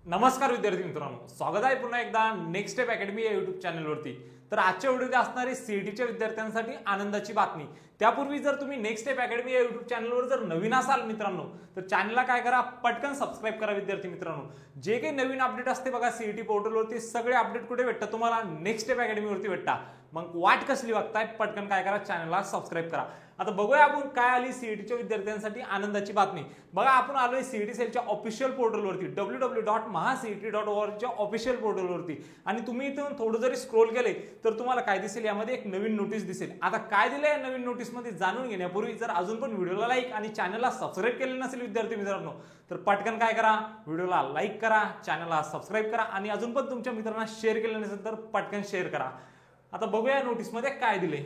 नमस्कार विद्यार्थी मित्रांनो, स्वागत आहे पुन्हा एकदा नेक्स्ट स्टेप अकॅडमी या युट्यूब चॅनलवरती। तर आजच्या व्हिडिओमध्ये असणारी सीईटीच्या विद्यार्थ्यांसाठी आनंदाची बातमी। त्यापूर्वी जर तुम्ही नेक्स्ट स्टेप अकॅडमी या युट्यूब चॅनलवर जर नवीन असाल मित्रांनो, तर चॅनलला काय करा, पटकन सबस्क्राइब करा विद्यार्थी मित्रांनो। जे काही नवीन अपडेट असते बघा सीईटी पोर्टलवरती, सगळे अपडेट कुठे भेटतात तुम्हाला? नेक्स्ट स्टेप अकॅडमीवरती भेटतात। मग वाट कसली बघताय, पटकन काय करा, चॅनलला सबस्क्राइब करा। आता बघूया आपण काय आली सीईटीच्या विद्यार्थ्यांसाठी आनंदाची बातमी। बघा आपण आलोय सीईटी सेलच्या ऑफिशियल पोर्टलवरती www.mahacet.org च्या ऑफिशियल पोर्टलवरती, आणि तुम्ही इथून थोडं जरी स्क्रोल केले तर तुम्हाला काय दिसेल, यामध्ये एक नवीन नोटीस दिसेल। आता काय दिलंय या नवीन नोटीस मध्ये जाणून घेण्यापूर्वी जर अजून पण व्हिडिओला लाईक आणि चॅनलला सबस्क्राइब केले नसेल विद्यार्थी मित्रांनो, तर पटकन काय करा, व्हिडिओला लाईक करा, चॅनलला सबस्क्राइब करा, आणि अजून पण तुमच्या मित्रांना शेअर केलं नसेल तर पटकन शेअर करा। आता बघूया नोटीस मध्ये काय दिले।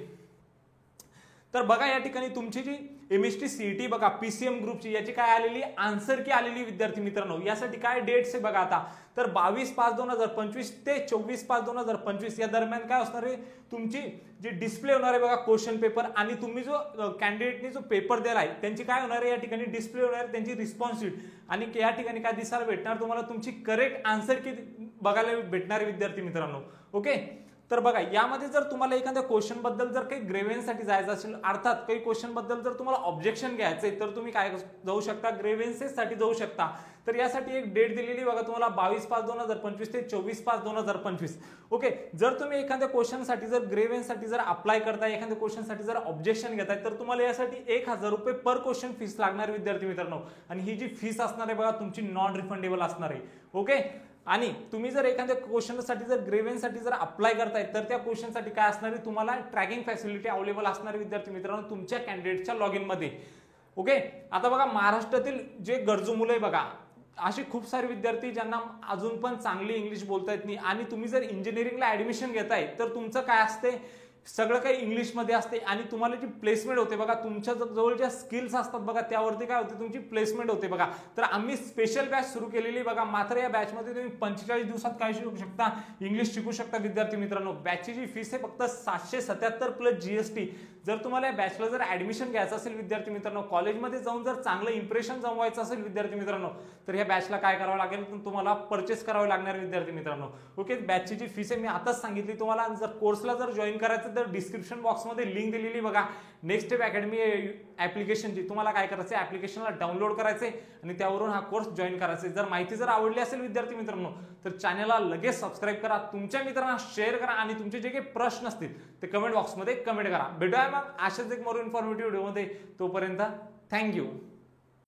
तर बघा या ठिकाणी तुमची जी एमएसटी सीईटी बघा पीसीएम ग्रुपची, याची काय आलेली आन्सर की आलेली विद्यार्थी मित्रांनो। यासाठी काय डेट्स आहे बघा आता, तर 22/5/2025 ते 24/5/2025 या दरम्यान काय असणार आहे, तुमची जी डिस्प्ले होणार आहे बघा क्वेश्चन पेपर, आणि तुम्ही जो कॅन्डिडेटनी जो पेपर दिला आहे त्यांची काय होणार आहे, या ठिकाणी डिस्प्ले होणार आहे त्यांची रिस्पॉन्स शीट, आणि या ठिकाणी काय दिसायला भेटणार तुम्हाला, तुमची करेक्ट आन्सर की बघायला भेटणार विद्यार्थी मित्रांनो। ओके, तर बघा यामध्ये जर तुम्हाला एखाद्या क्वेश्चन बद्दल जर काही ग्रेव्हेन्ससाठी जायचं असेल, अर्थात काही क्वेश्चन बद्दल जर तुम्हाला ऑब्जेक्शन घ्यायचंय, तर तुम्ही काय जाऊ शकता, ग्रेव्हेन्सेस साठी जाऊ शकता। तर यासाठी एक डेट दिलेली बघा तुम्हाला 22/5/2025 ते 24/5/2025। ओके, जर तुम्ही एखाद्या क्वेश्चन साठी जर ग्रेव्हेन्स साठी जर अप्लाय करताय, एखाद्या क्वेश्चन साठी जर ऑब्जेक्शन घेताय, तर तुम्हाला यासाठी 1000 रुपये पर क्वेश्चन फीस लागणार विद्यार्थी मित्रांनो, आणि ही जी फीस असणार आहे बघा तुमची नॉन रिफंडेबल असणार आहे। ओके, आणि तुम्ही जर एखाद्या क्वेश्चनसाठी जर ग्रेव्हेन्ससाठी जर अप्लाय करताय, तर त्या क्वेश्चनसाठी काय असणार आहे, तुम्हाला ट्रॅकिंग फॅसिलिटी अवेलेबल असणार विद्यार्थी मित्रांनो तुमच्या कॅन्डिडेटच्या लॉगिन मध्ये। ओके, आता बघा महाराष्ट्रातील जे गरजू मुलं आहे बघा, असे खूप सारे विद्यार्थी ज्यांना अजून पण चांगली इंग्लिश बोलता येत नाही, आणि तुम्ही जर इंजिनिअरिंगला ऍडमिशन घेताय तर तुमचं काय असते, सगळं काही इंग्लिश मध्ये असते, आणि तुम्हाला जी प्लेसमेंट होते बघा, तुमच्या जवळ ज्या स्किल्स असतात बघा त्यावरती काय होते, तुमची प्लेसमेंट होते बघा। तर आम्ही स्पेशल बॅच सुरू केलेली बघा, मात्र या बॅच मध्ये तुम्ही 45 दिवसात काय शिकू शकता, इंग्लिश शिकू शकता विद्यार्थी मित्रांनो। बॅचची जी फीस आहे फक्त 777 प्लस जीएसटी। जर तुम्हाला या बॅचला जर ऍडमिशन घ्यायचं असेल विद्यार्थी मित्रांनो, कॉलेजमध्ये जाऊन जर चांगलं इम्प्रेशन जमवायचं असेल विद्यार्थी मित्रांनो, तर या बॅचला काय करावं लागेल, तुम्हाला परचेस करावं लागणार विद्यार्थी मित्रांनो। ओके, बॅचची जी फीस आहे मी आताच सांगितली तुम्हाला। जर कोर्सला जर जॉईन करायचं तर डिस्क्रिप्शन बॉक्स मध्ये लिंक दिलेली बघा नेक्स्ट स्टेप अकॅडमी ऍप्लिकेशनची, तुम्हाला काय करायचं, ऍप्लिकेशनला डाउनलोड करायचे आणि त्यावरून हा कोर्स जॉईन करायचे। जर माहिती जर आवडली असेल विद्यार्थी मित्रांनो, तर चॅनलला लगेच सबस्क्राइब करा, तुमच्या मित्रांना शेअर करा, आणि तुमचे जे काही प्रश्न असतील ते कमेंट बॉक्समध्ये कमेंट करा। भेटूया मग अशाच एक मोर इन्फॉर्मेटिव्ह व्हिडिओमध्ये, तोपर्यंत थँक्यू।